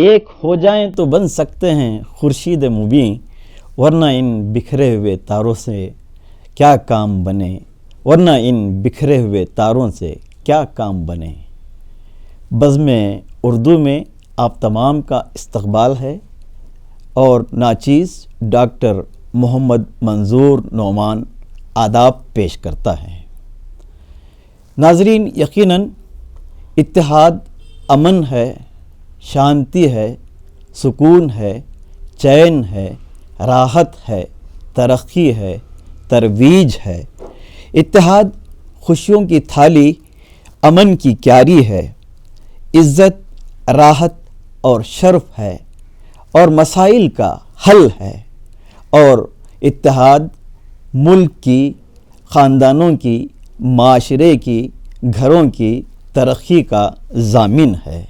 ایک ہو جائیں تو بن سکتے ہیں خورشید مبیں، ورنہ ان بکھرے ہوئے تاروں سے کیا کام بنے، ورنہ ان بکھرے ہوئے تاروں سے کیا کام بنے۔ بزم اردو میں آپ تمام کا استقبال ہے اور ناچیز ڈاکٹر محمد منظور نعمان آداب پیش کرتا ہے۔ ناظرین، یقیناً اتحاد امن ہے، شانتی ہے، سکون ہے، چین ہے، راحت ہے، ترقی ہے، ترویج ہے۔ اتحاد خوشیوں کی تھالی، امن کی کیاری ہے، عزت، راحت اور شرف ہے اور مسائل کا حل ہے، اور اتحاد ملک کی، خاندانوں کی، معاشرے کی، گھروں کی ترقی کا ضامن ہے۔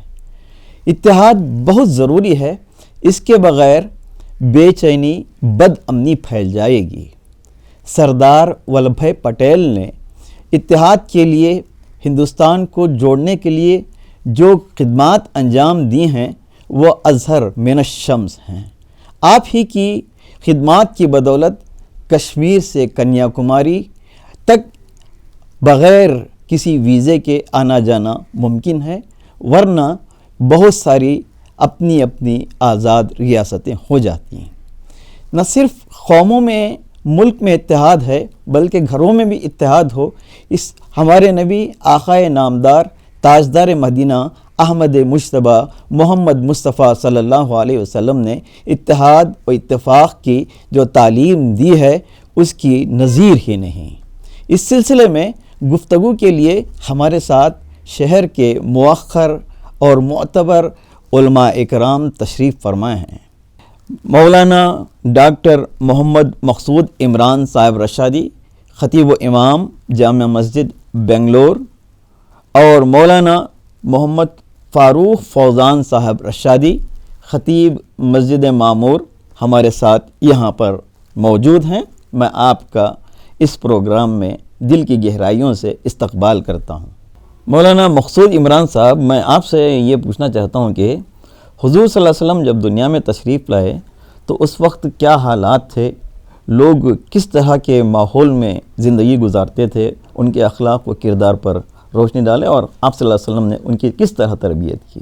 اتحاد بہت ضروری ہے، اس کے بغیر بے چینی، بد امنی پھیل جائے گی۔ سردار ولبھ بھائی پٹیل نے اتحاد کے لیے، ہندوستان کو جوڑنے کے لیے جو خدمات انجام دی ہیں وہ اظہر من الشمس ہیں۔ آپ ہی کی خدمات کی بدولت کشمیر سے کنیا کماری تک بغیر کسی ویزے کے آنا جانا ممکن ہے، ورنہ بہت ساری اپنی اپنی آزاد ریاستیں ہو جاتی ہیں۔ نہ صرف قوموں میں، ملک میں اتحاد ہے، بلکہ گھروں میں بھی اتحاد ہو۔ اس ہمارے نبی آقائے نامدار تاجدار مدینہ احمد مجتبیٰ محمد مصطفیٰ صلی اللہ علیہ وسلم نے اتحاد و اتفاق کی جو تعلیم دی ہے اس کی نظیر ہی نہیں۔ اس سلسلے میں گفتگو کے لیے ہمارے ساتھ شہر کے مؤخر اور معتبر علماء اکرام تشریف فرمائے ہیں۔ مولانا ڈاکٹر محمد مقصود عمران صاحب رشادی، خطیب و امام جامع مسجد بنگلور، اور مولانا محمد فاروق فوزان صاحب رشادی، خطیب مسجد معمور، ہمارے ساتھ یہاں پر موجود ہیں۔ میں آپ کا اس پروگرام میں دل کی گہرائیوں سے استقبال کرتا ہوں۔ مولانا مقصود عمران صاحب، میں آپ سے یہ پوچھنا چاہتا ہوں کہ حضور صلی اللہ علیہ وسلم جب دنیا میں تشریف لائے تو اس وقت کیا حالات تھے، لوگ کس طرح کے ماحول میں زندگی گزارتے تھے، ان کے اخلاق و کردار پر روشنی ڈالے، اور آپ صلی اللہ علیہ وسلم نے ان کی کس طرح تربیت کی؟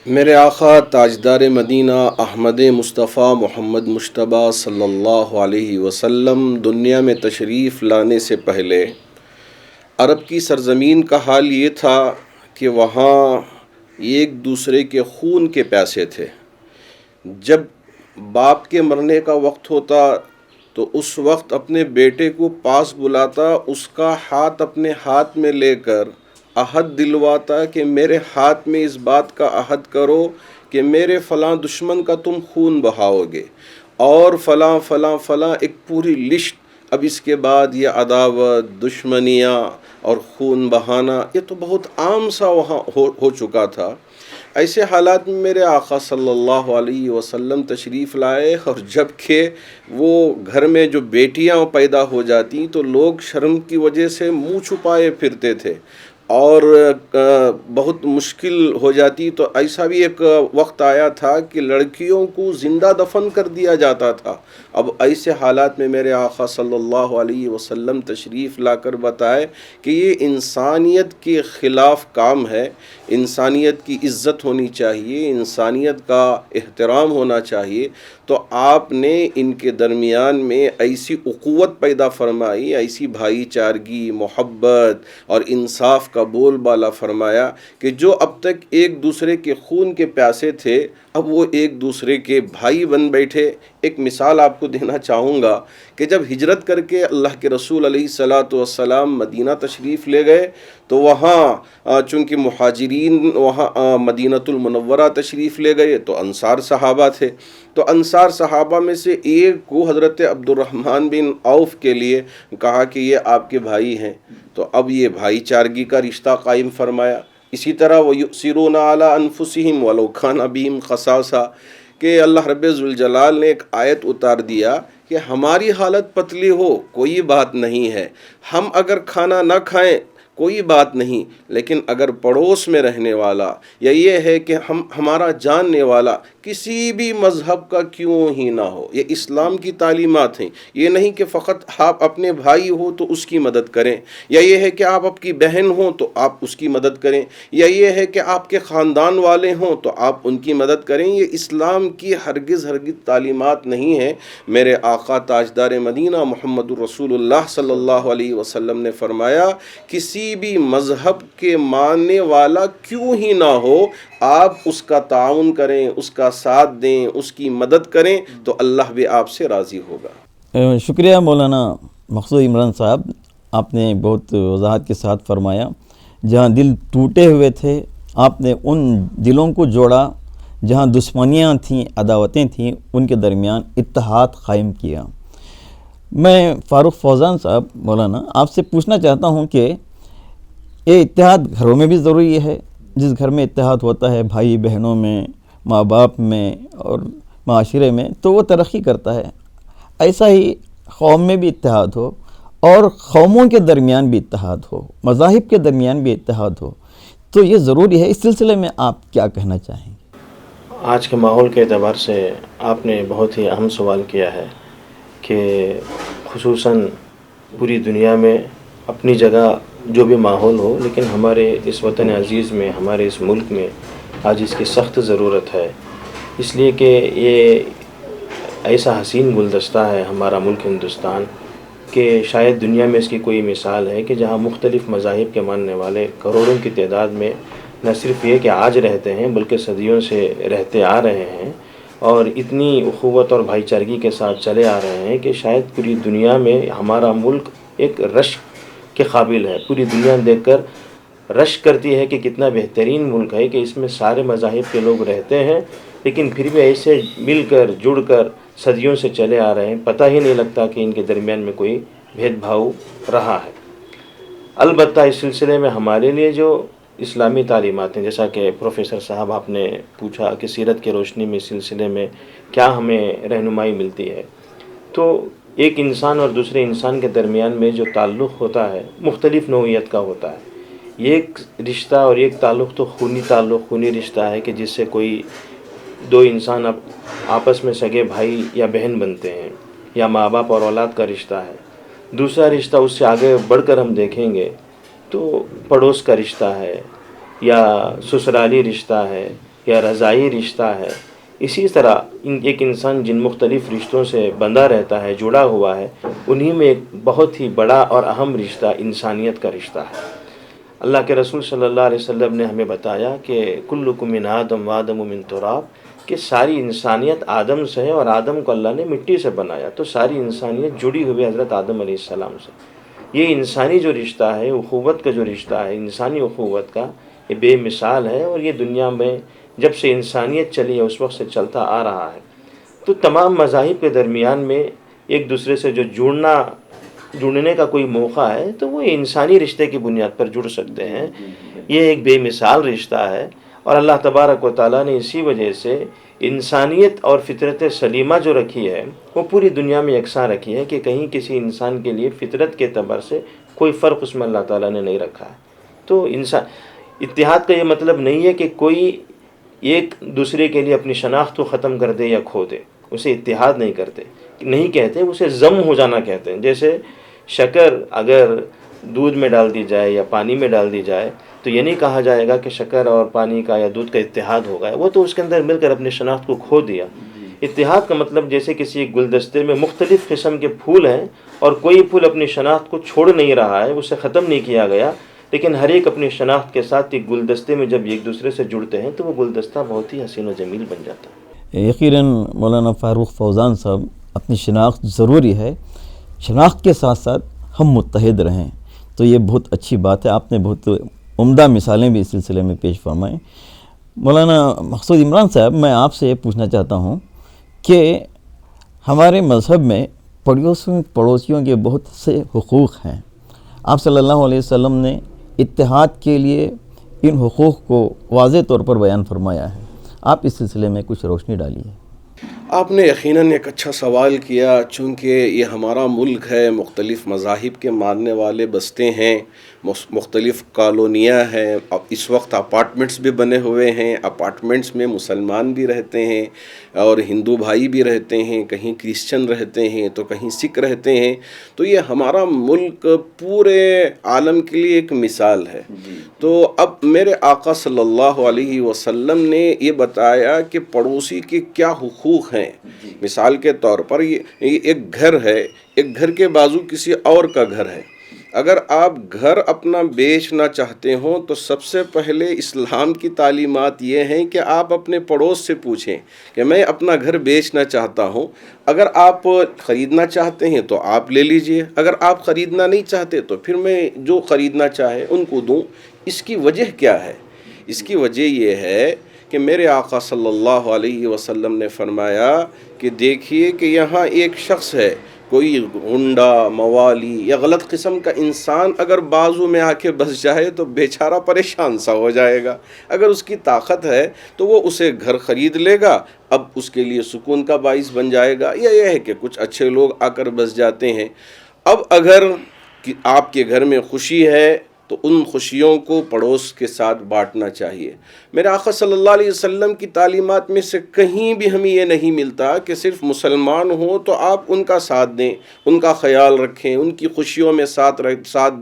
میرے آقا تاجدار مدینہ احمد مصطفیٰ محمد مجتبیٰ صلی اللہ علیہ وسلم دنیا میں تشریف لانے سے پہلے عرب کی سرزمین کا حال یہ تھا کہ وہاں ایک دوسرے کے خون کے پیاسے تھے۔ جب باپ کے مرنے کا وقت ہوتا تو اس وقت اپنے بیٹے کو پاس بلاتا، اس کا ہاتھ اپنے ہاتھ میں لے کر عہد دلواتا کہ میرے ہاتھ میں اس بات کا عہد کرو کہ میرے فلاں دشمن کا تم خون بہاؤ گے، اور فلاں فلاں فلاں ایک پوری لسٹ۔ اب اس کے بعد یہ عداوت، دشمنیاں اور خون بہانا یہ تو بہت عام سا وہاں ہو چکا تھا۔ ایسے حالات میں میرے آقا صلی اللہ علیہ وسلم تشریف لائے، اور جب کہ وہ گھر میں جو بیٹیاں پیدا ہو جاتی تو لوگ شرم کی وجہ سے منہ چھپائے پھرتے تھے اور بہت مشکل ہو جاتی، تو ایسا بھی ایک وقت آیا تھا کہ لڑکیوں کو زندہ دفن کر دیا جاتا تھا۔ اب ایسے حالات میں میرے آقا صلی اللہ علیہ وسلم تشریف لا کر بتائے کہ یہ انسانیت کے خلاف کام ہے، انسانیت کی عزت ہونی چاہیے، انسانیت کا احترام ہونا چاہیے۔ تو آپ نے ان کے درمیان میں ایسی اخوت پیدا فرمائی، ایسی بھائی چارگی، محبت اور انصاف کا بول بالا فرمایا کہ جو اب تک ایک دوسرے کے خون کے پیاسے تھے اب وہ ایک دوسرے کے بھائی بن بیٹھے۔ ایک مثال آپ کو دینا چاہوں گا کہ جب ہجرت کر کے اللہ کے رسول علیہ الصلاۃ والسلام مدینہ تشریف لے گئے تو وہاں چونکہ مہاجرین وہاں مدینۃ المنورہ تشریف لے گئے تو انصار صحابہ تھے، تو انصار صحابہ میں سے ایک کو حضرت عبد الرحمن بن عوف کے لیے کہا کہ یہ آپ کے بھائی ہیں، تو اب یہ بھائی چارگی کا رشتہ قائم فرمایا۔ اسی طرح وَيُؤْثِرُونَ عَلَىٰ أَنفُسِهِمْ وَلَوْ كَانَ بِهِمْ خَصَاصَةٌ کہ اللہ رب ذوالجلال نے ایک آیت اتار دیا کہ ہماری حالت پتلی ہو کوئی بات نہیں ہے، ہم اگر کھانا نہ کھائیں کوئی بات نہیں، لیکن اگر پڑوس میں رہنے والا یا یہ ہے کہ ہمارا جاننے والا کسی بھی مذہب کا کیوں ہی نہ ہو، یہ اسلام کی تعلیمات ہیں۔ یہ نہیں کہ فقط آپ اپنے بھائی ہو تو اس کی مدد کریں، یا یہ ہے کہ آپ کی بہن ہوں تو آپ اس کی مدد کریں، یا یہ ہے کہ آپ کے خاندان والے ہوں تو آپ ان کی مدد کریں۔ یہ اسلام کی ہرگز تعلیمات نہیں ہے۔ میرے آقا تاجدار مدینہ محمد الرسول اللہ صلی اللہ علیہ وسلم نے فرمایا، کسی بھی مذہب کے ماننے والا کیوں ہی نہ ہو، آپ اس کا تعاون کریں، اس کا ساتھ دیں، اس کی مدد کریں تو اللہ بھی آپ سے راضی ہوگا۔ شکریہ مولانا مقصود عمران صاحب، آپ نے بہت وضاحت کے ساتھ فرمایا۔ جہاں دل ٹوٹے ہوئے تھے آپ نے ان دلوں کو جوڑا، جہاں دشمنیاں تھیں، عداوتیں تھیں، ان کے درمیان اتحاد قائم کیا۔ میں فاروق فوزان صاحب مولانا آپ سے پوچھنا چاہتا ہوں کہ یہ اتحاد گھروں میں بھی ضروری ہے؟ جس گھر میں اتحاد ہوتا ہے بھائی بہنوں میں، ماں باپ میں اور معاشرے میں، تو وہ ترقی کرتا ہے۔ ایسا ہی قوم میں بھی اتحاد ہو اور قوموں کے درمیان بھی اتحاد ہو، مذاہب کے درمیان بھی اتحاد ہو، تو یہ ضروری ہے۔ اس سلسلے میں آپ کیا کہنا چاہیں گے؟ آج کے ماحول کے اعتبار سے آپ نے بہت ہی اہم سوال کیا ہے کہ خصوصاً پوری دنیا میں اپنی جگہ جو بھی ماحول ہو، لیکن ہمارے اس وطن عزیز میں، ہمارے اس ملک میں آج اس کی سخت ضرورت ہے، اس لیے کہ یہ ایسا حسین گلدستہ ہے ہمارا ملک ہندوستان کہ شاید دنیا میں اس کی کوئی مثال ہے کہ جہاں مختلف مذاہب کے ماننے والے کروڑوں کی تعداد میں نہ صرف یہ کہ آج رہتے ہیں بلکہ صدیوں سے رہتے آ رہے ہیں، اور اتنی اخوت اور بھائی چارگی کے ساتھ چلے آ رہے ہیں کہ شاید پوری دنیا میں ہمارا ملک ایک رشک کے قابل ہے۔ پوری دنیا دیکھ کر رشک کرتی ہے کہ کتنا بہترین ملک ہے کہ اس میں سارے مذاہب کے لوگ رہتے ہیں، لیکن پھر بھی ایسے مل کر جڑ کر صدیوں سے چلے آ رہے ہیں، پتہ ہی نہیں لگتا کہ ان کے درمیان میں کوئی بھید بھاؤ رہا ہے۔ البتہ اس سلسلے میں ہمارے لیے جو اسلامی تعلیمات ہیں، جیسا کہ پروفیسر صاحب آپ نے پوچھا کہ سیرت کی روشنی میں اس سلسلے میں کیا ہمیں رہنمائی ملتی ہے، تو ایک انسان اور دوسرے انسان کے درمیان میں جو تعلق ہوتا ہے مختلف نوعیت کا ہوتا ہے۔ یہ ایک رشتہ اور ایک تعلق تو خونی رشتہ ہے کہ جس سے کوئی دو انسان آپس میں سگے بھائی یا بہن بنتے ہیں، یا ماں باپ اور اولاد کا رشتہ ہے۔ دوسرا رشتہ اس سے آگے بڑھ کر ہم دیکھیں گے تو پڑوس کا رشتہ ہے، یا سسرالی رشتہ ہے، یا رضاعی رشتہ ہے۔ اسی طرح ایک انسان جن مختلف رشتوں سے بندھا رہتا ہے، جڑا ہوا ہے، انہی میں ایک بہت ہی بڑا اور اہم رشتہ انسانیت کا رشتہ ہے۔ اللہ کے رسول صلی اللہ علیہ وسلم نے ہمیں بتایا کہ کلکم من آدم وآدم من تراب، کہ ساری انسانیت آدم سے ہے اور آدم کو اللہ نے مٹی سے بنایا، تو ساری انسانیت جڑی ہوئی حضرت آدم علیہ السلام سے۔ یہ انسانی جو رشتہ ہے، اخوت کا جو رشتہ ہے، انسانی اخوت کا، یہ بے مثال ہے، اور یہ دنیا میں جب سے انسانیت چلی ہے اس وقت سے چلتا آ رہا ہے۔ تو تمام مذاہب کے درمیان میں ایک دوسرے سے جو جڑنے کا کوئی موقع ہے تو وہ انسانی رشتے کی بنیاد پر جڑ سکتے ہیں۔ یہ ایک بے مثال رشتہ ہے، اور اللہ تبارک و تعالیٰ نے اسی وجہ سے انسانیت اور فطرت سلیمہ جو رکھی ہے وہ پوری دنیا میں یکساں رکھی ہے، کہ کہیں کسی انسان کے لیے فطرت کے اعتبار سے کوئی فرق اس میں اللہ تعالیٰ نے نہیں رکھا ہے۔ تو اتحاد کا یہ مطلب نہیں ہے کہ کوئی ایک دوسرے کے لیے اپنی شناخت کو ختم کر دے یا کھو دے، اسے اتحاد نہیں کہتے، اسے ضم ہو جانا کہتے ہیں۔ جیسے شکر اگر دودھ میں ڈال دی جائے یا پانی میں ڈال دی جائے تو یہ نہیں کہا جائے گا کہ شکر اور پانی کا یا دودھ کا اتحاد ہو گیا، وہ تو اس کے اندر مل کر اپنی شناخت کو کھو دیا۔ اتحاد کا مطلب جیسے کسی گلدستے میں مختلف قسم کے پھول ہیں اور کوئی پھول اپنی شناخت کو چھوڑ نہیں رہا ہے، اسے ختم نہیں کیا گیا، لیکن ہر ایک اپنی شناخت کے ساتھ ایک گلدستے میں جب ایک دوسرے سے جڑتے ہیں تو وہ گلدستہ بہت ہی حسین و جمیل بن جاتا ہے۔ یقیناً مولانا فاروق فوزان صاحب، اپنی شناخت ضروری ہے، شناخت کے ساتھ ساتھ ہم متحد رہیں، تو یہ بہت اچھی بات ہے۔ آپ نے بہت عمدہ مثالیں بھی اس سلسلے میں پیش فرمائیں۔ مولانا مقصود عمران صاحب، میں آپ سے یہ پوچھنا چاہتا ہوں کہ ہمارے مذہب میں پڑوسیوں کے بہت سے حقوق ہیں۔ آپ صلی اللہ علیہ وسلم نے اتحاد کے لیے ان حقوق کو واضح طور پر بیان فرمایا ہے، آپ اس سلسلے میں کچھ روشنی ڈالیے۔ آپ نے یقیناً ایک اچھا سوال کیا، چونکہ یہ ہمارا ملک ہے، مختلف مذاہب کے ماننے والے بستے ہیں، مختلف کالونیاں ہیں، اب اس وقت اپارٹمنٹس بھی بنے ہوئے ہیں، اپارٹمنٹس میں مسلمان بھی رہتے ہیں اور ہندو بھائی بھی رہتے ہیں، کہیں کرسچن رہتے ہیں تو کہیں سکھ رہتے ہیں. تو یہ ہمارا ملک پورے عالم کے لیے ایک مثال ہے. تو اب میرے آقا صلی اللہ علیہ وسلم نے یہ بتایا کہ پڑوسی کے کیا حقوق ہیں. مثال کے طور پر یہ ایک گھر ہے، ایک گھر کے بازو کسی اور کا گھر ہے. اگر آپ گھر اپنا بیچنا چاہتے ہوں تو سب سے پہلے اسلام کی تعلیمات یہ ہیں کہ آپ اپنے پڑوس سے پوچھیں کہ میں اپنا گھر بیچنا چاہتا ہوں. اگر آپ خریدنا چاہتے ہیں تو آپ لے لیجئے، اگر آپ خریدنا نہیں چاہتے تو پھر میں جو خریدنا چاہے ان کو دوں. اس کی وجہ کیا ہے؟ اس کی وجہ یہ ہے کہ میرے آقا صلی اللہ علیہ وسلم نے فرمایا کہ دیکھیے کہ یہاں ایک شخص ہے، کوئی غنڈا، موالی یا غلط قسم کا انسان اگر بازو میں آ کے بس جائے تو بیچارہ پریشان سا ہو جائے گا. اگر اس کی طاقت ہے تو وہ اسے گھر خرید لے گا، اب اس کے لیے سکون کا باعث بن جائے گا. یہ ہے کہ کچھ اچھے لوگ آ کر بس جاتے ہیں. اب اگر آپ کے گھر میں خوشی ہے تو ان خوشیوں کو پڑوس کے ساتھ بانٹنا چاہیے. میرے آقا صلی اللہ علیہ وسلم کی تعلیمات میں سے کہیں بھی ہمیں یہ نہیں ملتا کہ صرف مسلمان ہوں تو آپ ان کا ساتھ دیں، ان کا خیال رکھیں، ان کی خوشیوں میں ساتھ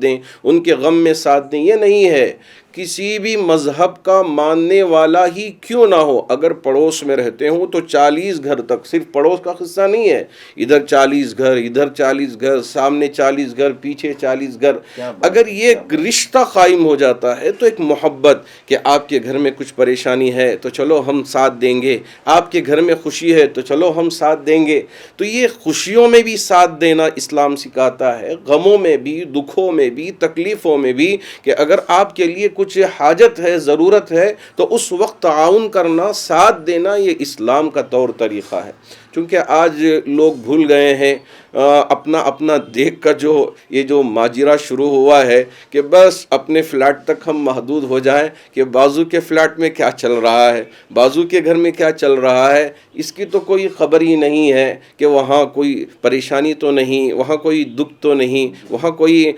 دیں، ان کے غم میں ساتھ دیں. یہ نہیں ہے. کسی بھی مذہب کا ماننے والا ہی کیوں نہ ہو، اگر پڑوس میں رہتے ہوں تو 40 گھر تک، صرف پڑوس کا قصہ نہیں ہے، ادھر 40 گھر، ادھر 40 گھر، سامنے 40 گھر، پیچھے 40 گھر. اگر یہ رشتہ قائم ہو جاتا ہے تو ایک محبت کہ آپ کے گھر میں کچھ پریشانی ہے تو چلو ہم ساتھ دیں گے، آپ کے گھر میں خوشی ہے تو چلو ہم ساتھ دیں گے. تو یہ خوشیوں میں بھی ساتھ دینا اسلام سکھاتا ہے، غموں میں بھی، دکھوں میں بھی، تکلیفوں میں بھی، کہ اگر آپ کے لیے کچھ حاجت ہے، ضرورت ہے تو اس وقت تعاون کرنا، ساتھ دینا، یہ اسلام کا طور طریقہ ہے. چونکہ آج لوگ بھول گئے ہیں اپنا دیکھ کر یہ جو ماجرا شروع ہوا ہے کہ بس اپنے فلیٹ تک ہم محدود ہو جائیں کہ بازو کے فلیٹ میں کیا چل رہا ہے، بازو کے گھر میں کیا چل رہا ہے، اس کی تو کوئی خبر ہی نہیں ہے کہ وہاں کوئی پریشانی تو نہیں، وہاں کوئی دکھ تو نہیں، وہاں کوئی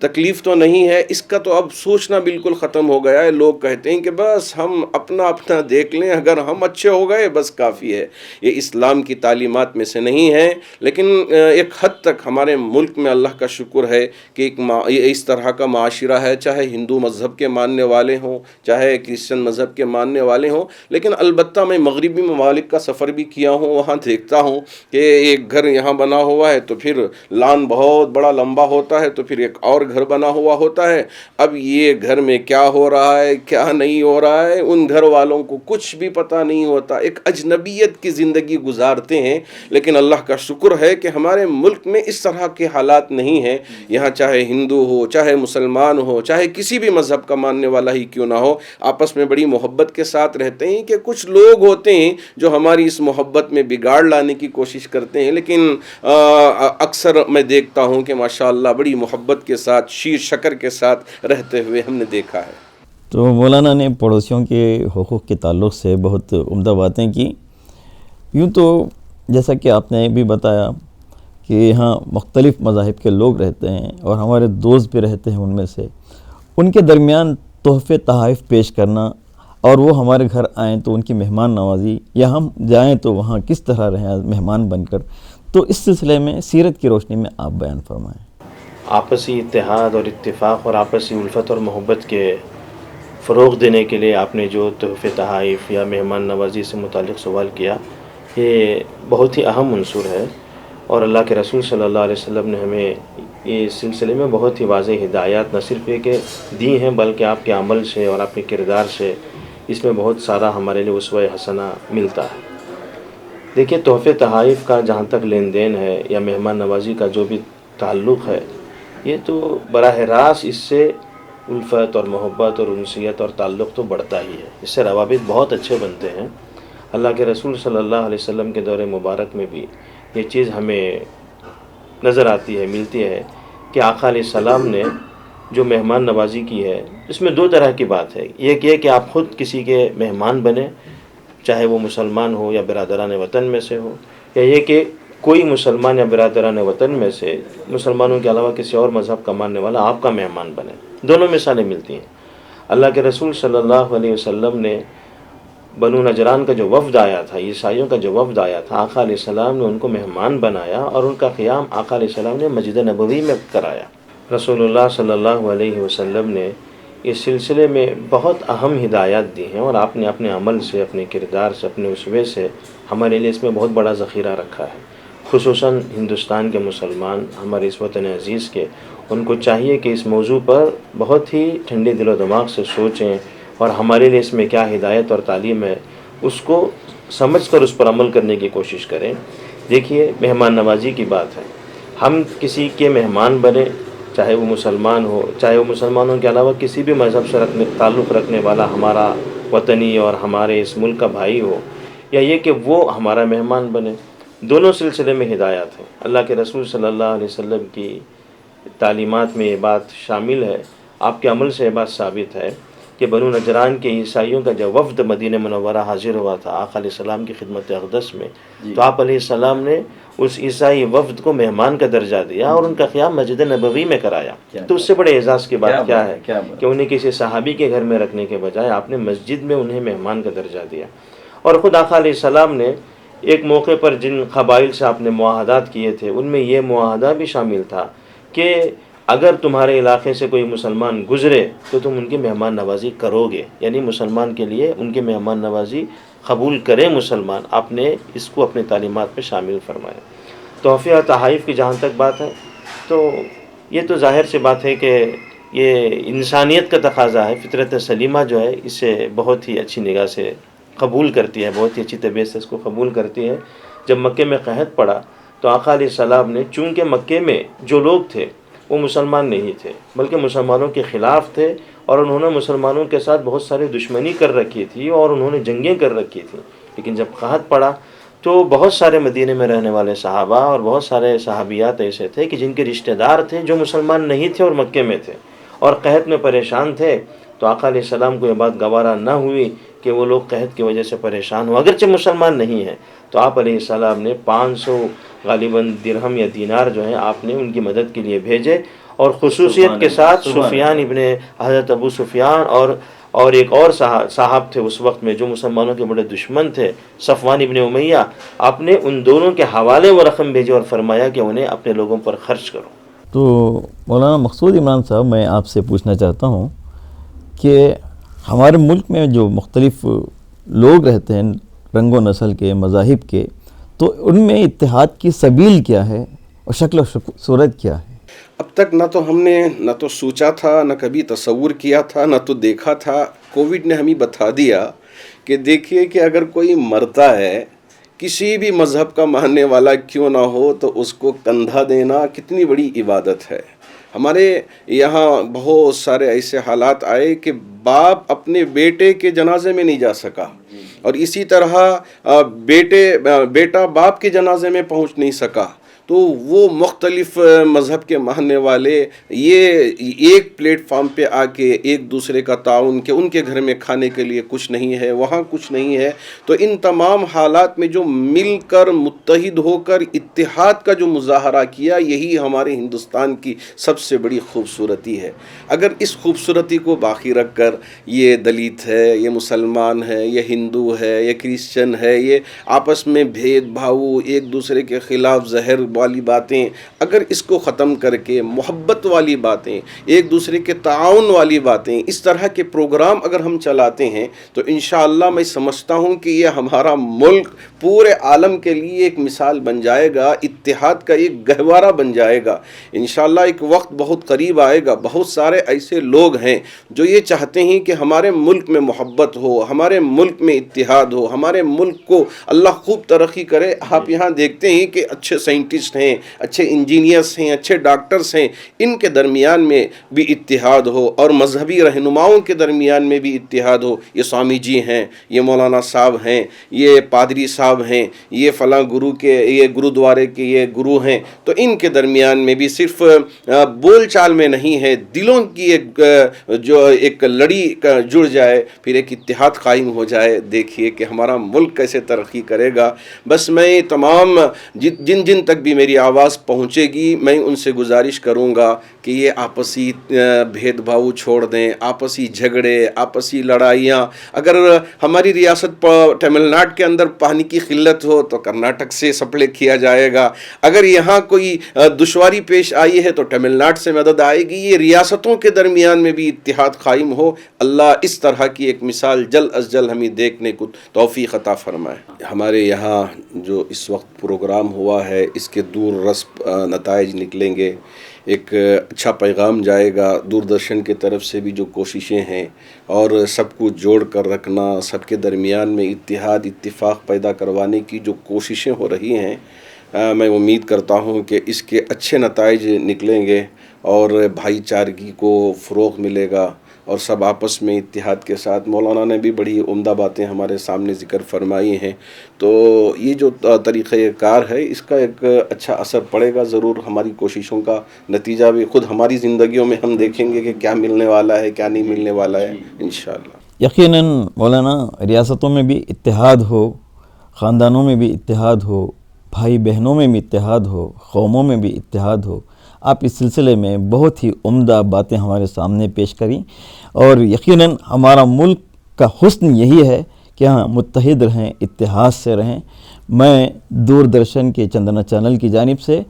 تکلیف تو نہیں ہے. اس کا تو اب سوچنا بالکل ختم ہو گیا ہے. لوگ کہتے ہیں کہ بس ہم اپنا دیکھ لیں، اگر ہم اچھے ہو گئے بس کافی ہے. یہ اسلام کی تعلیمات میں سے نہیں ہے. لیکن ایک حد تک ہمارے ملک میں اللہ کا شکر ہے کہ اس طرح کا معاشرہ ہے، چاہے ہندو مذہب کے ماننے والے ہوں، چاہے کرسچن مذہب کے ماننے والے ہوں. لیکن البتہ میں مغربی ممالک کا سفر بھی کیا ہوں، وہاں دیکھتا ہوں کہ ایک گھر یہاں بنا ہوا ہے تو پھر لان بہت بڑا لمبا ہوتا ہے تو پھر ایک اور گھر بنا ہوا ہوتا ہے. اب یہ گھر میں کیا ہو رہا ہے، کیا نہیں ہو رہا ہے، ان گھر والوں کو کچھ بھی پتہ نہیں ہوتا. ایک اجنبیت کی زندگی گزارتے ہیں. لیکن اللہ کا شکر ہے کہ ہمارے ملک میں اس طرح کے حالات نہیں ہیں. یہاں چاہے ہندو ہو، چاہے مسلمان ہو، چاہے کسی بھی مذہب کا ماننے والا ہی کیوں نہ ہو، آپس میں بڑی محبت کے ساتھ رہتے ہیں. کہ کچھ لوگ ہوتے ہیں جو ہماری اس محبت میں بگاڑ لانے کی کوشش کرتے ہیں، لیکن اکثر میں دیکھتا ہوں کہ ماشاءاللہ بڑی محبت کے ساتھ، شیر شکر کے ساتھ رہتے ہوئے ہم نے دیکھا ہے. تو مولانا نے پڑوسیوں کے حقوق کے تعلق سے بہت عمدہ باتیں کی. یوں تو جیسا کہ آپ نے بھی بتایا کہ یہاں مختلف مذاہب کے لوگ رہتے ہیں اور ہمارے دوست بھی رہتے ہیں ان میں سے. ان کے درمیان تحفے تحائف پیش کرنا اور وہ ہمارے گھر آئیں تو ان کی مہمان نوازی، یا ہم جائیں تو وہاں کس طرح رہیں مہمان بن کر، تو اس سلسلے میں سیرت کی روشنی میں آپ بیان فرمائیں. آپسی اتحاد اور اتفاق اور آپسی الفت اور محبت کے فروغ دینے کے لیے آپ نے جو تحفے تحائف یا مہمان نوازی سے متعلق سوال کیا، یہ بہت ہی اہم عنصر ہے. اور اللہ کے رسول صلی اللہ علیہ وسلم نے ہمیں اس سلسلے میں بہت ہی واضح ہدایات نہ صرف یہ کہ دی ہیں، بلکہ آپ کے عمل سے اور آپ کے کردار سے اس میں بہت سارا ہمارے لیے اسوہ حسنہ ملتا ہے. دیکھیے، تحفے تحائف کا جہاں تک لین دین ہے یا مہمان نوازی کا جو بھی تعلق ہے، یہ تو براہ راست اس سے الفت اور محبت اور انسیت اور تعلق تو بڑھتا ہی ہے. اس سے روابط بہت اچھے بنتے ہیں. اللہ کے رسول صلی اللہ علیہ وسلم کے دور مبارک میں بھی یہ چیز ہمیں نظر آتی ہے، ملتی ہے کہ آقا علیہ السلام نے جو مہمان نوازی کی ہے، اس میں دو طرح کی بات ہے. ایک یہ کہ آپ خود کسی کے مہمان بنیں، چاہے وہ مسلمان ہو یا برادران وطن میں سے ہو، یا یہ کہ کوئی مسلمان یا برادران وطن میں سے مسلمانوں کے علاوہ کسی اور مذہب کا ماننے والا آپ کا مہمان بنے. دونوں مثالیں ملتی ہیں. اللہ کے رسول صلی اللہ علیہ وسلم نے بنو نجران کا جو وفد آیا تھا، عیسائیوں کا جو وفد آیا تھا، آقا علیہ السلام نے ان کو مہمان بنایا اور ان کا قیام آقا علیہ السلام نے مسجد نبوی میں کرایا. رسول اللہ صلی اللہ علیہ وسلم نے اس سلسلے میں بہت اہم ہدایات دی ہیں، اور آپ نے اپنے عمل سے، اپنے کردار سے، اپنے اسوے سے ہمارے لیے اس میں بہت بڑا ذخیرہ رکھا ہے. خصوصاً ہندوستان کے مسلمان، ہمارے اس وطن عزیز کے، ان کو چاہیے کہ اس موضوع پر بہت ہی ٹھنڈے دل و دماغ سے سوچیں، اور ہمارے لیے اس میں کیا ہدایت اور تعلیم ہے اس کو سمجھ کر اس پر عمل کرنے کی کوشش کریں. دیکھیے، مہمان نوازی کی بات ہے. ہم کسی کے مہمان بنے، چاہے وہ مسلمان ہو، چاہے وہ مسلمانوں کے علاوہ کسی بھی مذہب سے تعلق رکھنے والا ہمارا وطنی اور ہمارے اس ملک کا بھائی ہو، یا یہ کہ وہ ہمارا مہمان بنے. دونوں سلسلے میں ہدایات ہیں. اللہ کے رسول صلی اللہ علیہ وسلم کی تعلیمات میں یہ بات شامل ہے، آپ کے عمل سے یہ بات ثابت ہے کہ بنو نجران کے عیسائیوں کا جب وفد مدینہ منورہ حاضر ہوا تھا آقا علیہ السلام کی خدمت اقدس میں، تو آپ علیہ السلام نے اس عیسائی وفد کو مہمان کا درجہ دیا اور ان کا قیام مسجد نبوی میں کرایا. تو اس سے بڑے اعزاز کی بات کیا ہے کہ انہیں کسی صحابی کے گھر میں رکھنے کے بجائے آپ نے مسجد میں انہیں مہمان کا درجہ دیا. اور خود آقا علیہ السلام نے ایک موقع پر جن قبائل سے آپ نے معاہدات کیے تھے، ان میں یہ معاہدہ بھی شامل تھا کہ اگر تمہارے علاقے سے کوئی مسلمان گزرے تو تم ان کی مہمان نوازی کرو گے، یعنی مسلمان کے لیے ان کی مہمان نوازی قبول کریں مسلمان. آپ نے اس کو اپنے تعلیمات میں شامل فرمایا. تحفہ تحائف کی جہاں تک بات ہے، تو یہ تو ظاہر سی بات ہے کہ یہ انسانیت کا تقاضا ہے. فطرت سلیمہ جو ہے اسے بہت ہی اچھی نگاہ سے قبول کرتی ہے، بہت ہی اچھی طبیعت سے اس کو قبول کرتی ہے. جب مکے میں قحط پڑا تو آقا علیہ السلام نے، چونکہ مکے میں جو لوگ تھے وہ مسلمان نہیں تھے بلکہ مسلمانوں کے خلاف تھے، اور انہوں نے مسلمانوں کے ساتھ بہت ساری دشمنی کر رکھی تھی اور انہوں نے جنگیں کر رکھی تھیں. لیکن جب قحط پڑا تو بہت سارے مدینے میں رہنے والے صحابہ اور بہت سارے صحابیات ایسے تھے کہ جن کے رشتہ دار تھے جو مسلمان نہیں تھے اور مکے میں تھے اور قحط میں پریشان تھے. تو آقا علیہ السلام کو یہ بات گوارا نہ ہوئی کہ وہ لوگ قحط کی وجہ سے پریشان ہوں، اگرچہ مسلمان نہیں ہیں. تو آپ علیہ السلام نے 500 غالباً درہم یا دینار جو ہیں آپ نے ان کی مدد کے لیے بھیجے، اور خصوصیت کے ساتھ سفیان ابن حضرت ابو سفیان اور ایک اور صاحب تھے اس وقت میں جو مسلمانوں کے بڑے دشمن تھے، صفوان ابن امیہ. آپ نے ان دونوں کے حوالے وہ رقم بھیجی اور فرمایا کہ انہیں اپنے لوگوں پر خرچ کرو. تو مولانا مقصود عمران صاحب، میں آپ سے پوچھنا چاہتا ہوں کہ ہمارے ملک میں جو مختلف لوگ رہتے ہیں، رنگ و نسل کے، مذاہب کے، تو ان میں اتحاد کی سبیل کیا ہے اور شکل و صورت کیا ہے؟ اب تک نہ تو ہم نے نہ تو سوچا تھا، نہ کبھی تصور کیا تھا، نہ تو دیکھا تھا. کووڈ نے ہمیں بتا دیا کہ دیکھیے کہ اگر کوئی مرتا ہے، کسی بھی مذہب کا ماننے والا کیوں نہ ہو، تو اس کو کندھا دینا کتنی بڑی عبادت ہے. ہمارے یہاں بہت سارے ایسے حالات آئے کہ باپ اپنے بیٹے کے جنازے میں نہیں جا سکا، اور اسی طرح بیٹا باپ کے جنازے میں پہنچ نہیں سکا. تو وہ مختلف مذہب کے ماننے والے یہ ایک پلیٹ فارم پہ آ کے ایک دوسرے کا تعاون، کہ ان کے گھر میں کھانے کے لیے کچھ نہیں ہے، وہاں کچھ نہیں ہے. تو ان تمام حالات میں جو مل کر متحد ہو کر اتحاد کا جو مظاہرہ کیا، یہی ہمارے ہندوستان کی سب سے بڑی خوبصورتی ہے. اگر اس خوبصورتی کو باقی رکھ کر یہ دلت ہے، یہ مسلمان ہے، یہ ہندو ہے، یہ کرسچن ہے، یہ آپس میں بھید بھاؤ، ایک دوسرے کے خلاف زہر والی باتیں، اگر اس کو ختم کر کے محبت والی باتیں، ایک دوسرے کے تعاون والی باتیں، اس طرح کے پروگرام اگر ہم چلاتے ہیں، تو انشاءاللہ میں سمجھتا ہوں کہ یہ ہمارا ملک پورے عالم کے لیے ایک مثال بن جائے گا، اتحاد کا ایک گہوارہ بن جائے گا. انشاءاللہ ایک وقت بہت قریب آئے گا. بہت سارے ایسے لوگ ہیں جو یہ چاہتے ہیں کہ ہمارے ملک میں محبت ہو، ہمارے ملک میں اتحاد ہو، ہمارے ملک کو اللہ خوب ترقی کرے. آپ یہاں دیکھتے ہیں کہ اچھے سائنٹسٹ سائنٹسٹ ہیں، اچھے انجینئرس ہیں، اچھے ڈاکٹرس ہیں، ان کے درمیان میں بھی اتحاد ہو، اور مذہبی رہنماؤں کے درمیان میں بھی اتحاد ہو. یہ سوامی جی ہیں، یہ مولانا صاحب ہیں، یہ پادری صاحب ہیں، یہ فلاں گرو کے، یہ گرودوارے کے یہ گرو ہیں، تو ان کے درمیان میں بھی صرف بول چال میں نہیں ہے، دلوں کی ایک لڑی جڑ جائے، پھر ایک اتحاد قائم ہو جائے. دیکھیے کہ ہمارا ملک کیسے ترقی کرے گا. بس میں تمام جن جن تک بھی میری آواز پہنچے گی، میں ان سے گزارش کروں گا کہ یہ آپسی بھید بھاؤ چھوڑ دیں، آپسی جھگڑے، آپسی لڑائیاں. اگر ہماری ریاست تمل ناڈو کے اندر پانی کی قلت ہو تو کرناٹک سے سپلائی کیا جائے گا. اگر یہاں کوئی دشواری پیش آئی ہے تو تمل ناڈو سے مدد آئے گی. یہ ریاستوں کے درمیان میں بھی اتحاد قائم ہو. اللہ اس طرح کی ایک مثال جلد از جلد ہمیں دیکھنے کو توفیق عطا فرمائے. ہمارے یہاں جو اس وقت پروگرام ہوا ہے، اس کے دور رس نتائج نکلیں گے، ایک اچھا پیغام جائے گا. دوردرشن کی طرف سے بھی جو کوششیں ہیں اور سب کو جوڑ کر رکھنا، سب کے درمیان میں اتحاد اتفاق پیدا کروانے کی جو کوششیں ہو رہی ہیں، میں امید کرتا ہوں کہ اس کے اچھے نتائج نکلیں گے اور بھائی چارگی کو فروغ ملے گا، اور سب آپس میں اتحاد کے ساتھ. مولانا نے بھی بڑی عمدہ باتیں ہمارے سامنے ذکر فرمائی ہیں. تو یہ جو طریقہ کار ہے، اس کا ایک اچھا اثر پڑے گا ضرور. ہماری کوششوں کا نتیجہ بھی خود ہماری زندگیوں میں ہم دیکھیں گے کہ کیا ملنے والا ہے، کیا نہیں ملنے والا ہے انشاءاللہ. یقیناً مولانا، ریاستوں میں بھی اتحاد ہو، خاندانوں میں بھی اتحاد ہو، بھائی بہنوں میں بھی اتحاد ہو، قوموں میں بھی اتحاد ہو. آپ اس سلسلے میں بہت ہی عمدہ باتیں ہمارے سامنے پیش کریں، اور یقیناً ہمارا ملک کا حسن یہی ہے کہ ہم متحد رہیں، اتحاد سے رہیں. میں دوردرشن کے چندنا چینل کی جانب سے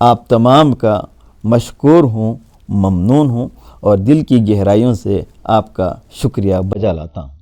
آپ تمام کا مشکور ہوں، ممنون ہوں، اور دل کی گہرائیوں سے آپ کا شکریہ بجا لاتا ہوں.